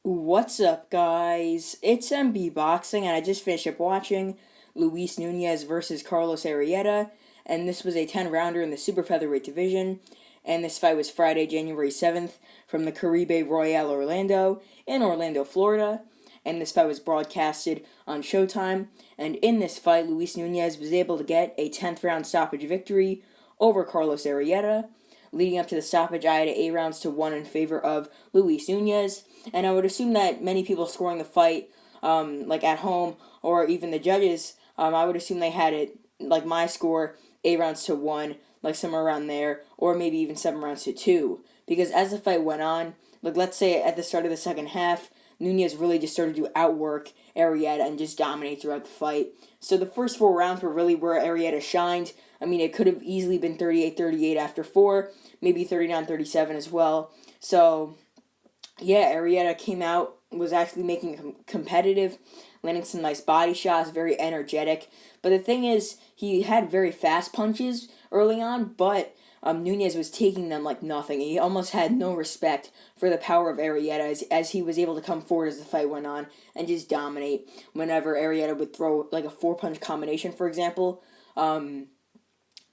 What's up, guys? It's MB Boxing, and I just finished up watching Luis Nunez versus Carlos Arrieta, and this was a 10-rounder in the super featherweight division, and this fight was Friday, January 7th, from the Caribe Royale Orlando in Orlando, Florida, and this fight was broadcasted on Showtime, and in this fight, Luis Nunez was able to get a 10th round stoppage victory over Carlos Arrieta. Leading up to the stoppage, I had 8 rounds to 1 in favor of Luis Nunez, and I would assume that many people scoring the fight, like at home, or even the judges, I would assume they had it like my score, 8 rounds to 1, like somewhere around there, or maybe even 7 rounds to 2. Because as the fight went on, like let's say at the start of the second half, Nunez really just started to outwork Arrieta and just dominate throughout the fight. So the first 4 rounds were really where Arrieta shined. I mean, it could have easily been 38-38 after 4, maybe 39-37 as well. So, yeah, Arrieta came out, was actually making competitive, landing some nice body shots, very energetic. But the thing is, he had very fast punches early on, but Nunez was taking them like nothing. He almost had no respect for the power of Arrieta as he was able to come forward as the fight went on and just dominate. Whenever Arrieta would throw like a 4-punch combination, for example,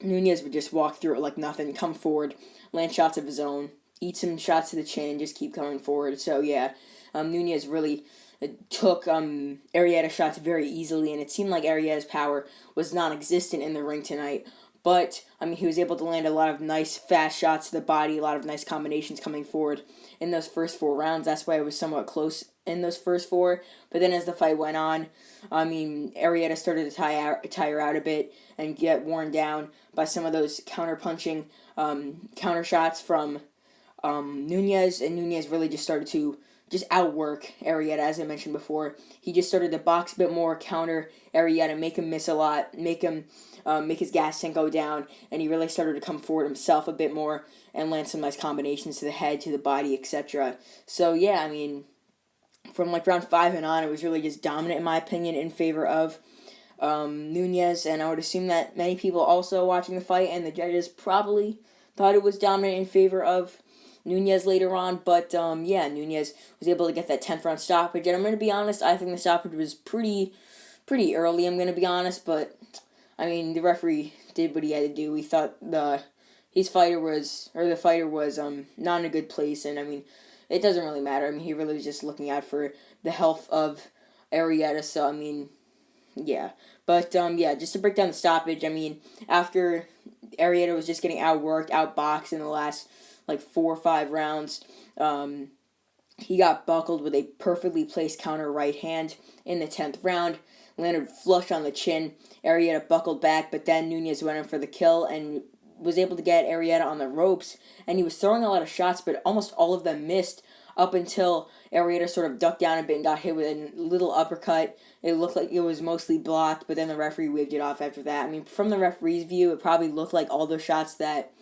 Nunez would just walk through it like nothing, come forward, land shots of his own, eat some shots to the chin, and just keep coming forward. So yeah, Nunez really took Arrieta's shots very easily, and it seemed like Arrieta's power was non-existent in the ring tonight. But, I mean, he was able to land a lot of nice, fast shots to the body, a lot of nice combinations coming forward in those first 4 rounds. That's why it was somewhat close in those first 4. But then as the fight went on, I mean, Arrieta started to tire out a bit and get worn down by some of those counter-punching counter shots from Nunez, and Nunez really just started to just outwork Arrieta, as I mentioned before. He just started to box a bit more, counter Arrieta, make him miss a lot, make his gas tank go down, and he really started to come forward himself a bit more and land some nice combinations to the head, to the body, etc. So yeah, I mean, from like round 5 and on, it was really just dominant in my opinion in favor of Nunez, and I would assume that many people also watching the fight and the judges probably thought it was dominant in favor of Nunez later on, but yeah, Nunez was able to get that 10th round stoppage, and I'm going to be honest, I think the stoppage was pretty early, I'm going to be honest, but I mean, the referee did what he had to do. He thought the fighter was not in a good place, and I mean, it doesn't really matter. I mean, he really was just looking out for the health of Arrieta, so I mean, yeah. But yeah, just to break down the stoppage, I mean, after Arrieta was just getting outworked, outboxed in the last like 4 or 5 rounds, he got buckled with a perfectly placed counter right hand in the 10th round, landed flush on the chin. Arrieta buckled back, but then Nunez went in for the kill and was able to get Arrieta on the ropes, and he was throwing a lot of shots, but almost all of them missed up until Arrieta sort of ducked down a bit and got hit with a little uppercut. It looked like it was mostly blocked, but then the referee waved it off after that. I mean, from the referee's view, it probably looked like all the shots that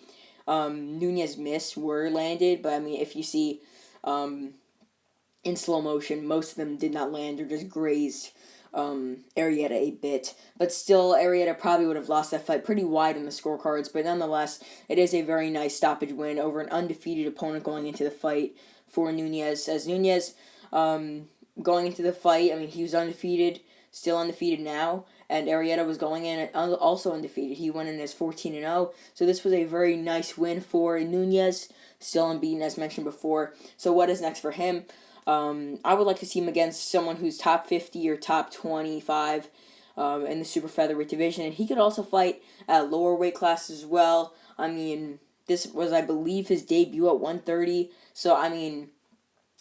Nunez missed were landed, but I mean, if you see in slow motion, most of them did not land or just grazed Arrieta a bit. But still, Arrieta probably would have lost that fight pretty wide in the scorecards, but nonetheless, it is a very nice stoppage win over an undefeated opponent going into the fight for Nunez. As Nunez, going into the fight, I mean, he was undefeated, still undefeated now, and Arrieta was going in also undefeated. He went in as 14-0, so this was a very nice win for Nunez, still unbeaten as mentioned before. So what is next for him? I would like to see him against someone who's top 50 or top 25 in the super featherweight division, and he could also fight at lower weight classes as well. I mean, this was, I believe, his debut at 130, so I mean,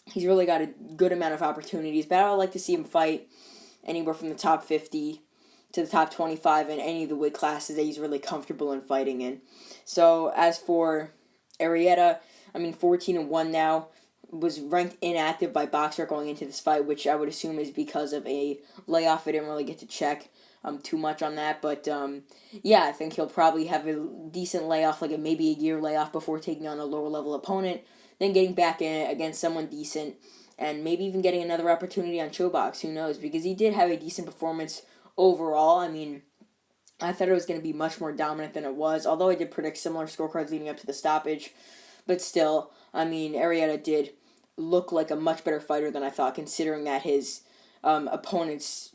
he's really got a good amount of opportunities, but I would like to see him fight anywhere from the top 50 to the top 25 in any of the weight classes that he's really comfortable in fighting in. So as for Arrieta, I mean, 14-1 now, was ranked inactive by Boxer going into this fight, which I would assume is because of a layoff. I didn't really get to check too much on that, but yeah, I think he'll probably have a decent layoff, like maybe a year layoff before taking on a lower level opponent, then getting back in it against someone decent, and maybe even getting another opportunity on Showbox. Who knows? Because he did have a decent performance overall. I mean, I thought it was going to be much more dominant than it was, although I did predict similar scorecards leading up to the stoppage. But still, I mean, Arrieta did look like a much better fighter than I thought, considering that his opponents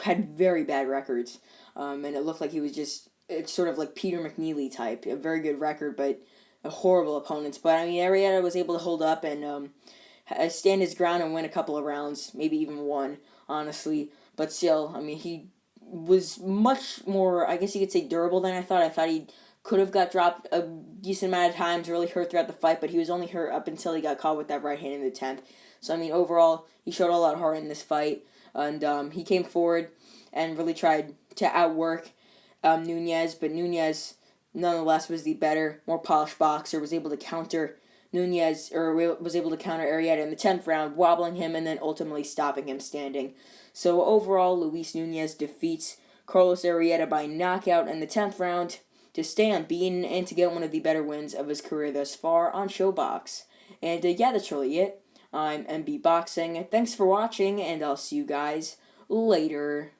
had very bad records. And it looked like he was just, it's sort of like Peter McNeely type, a very good record, but horrible opponents. But I mean, Arrieta was able to hold up and stand his ground and win a couple of rounds, maybe even one, honestly. But still, I mean, he was much more, I guess you could say, durable than I thought. I thought he could have got dropped a decent amount of times, really hurt throughout the fight, but he was only hurt up until he got caught with that right hand in the 10th. So, I mean, overall, he showed a lot of heart in this fight, and he came forward and really tried to outwork Nunez, but Nunez, nonetheless, was the better, more polished boxer, was able to counter Nunez, or was able to counter Arrieta in the 10th round, wobbling him and then ultimately stopping him standing. So overall, Luis Nunez defeats Carlos Arrieta by knockout in the 10th round to stay unbeaten and to get one of the better wins of his career thus far on ShowBox. And yeah, that's really it. I'm MB Boxing. Thanks for watching, and I'll see you guys later.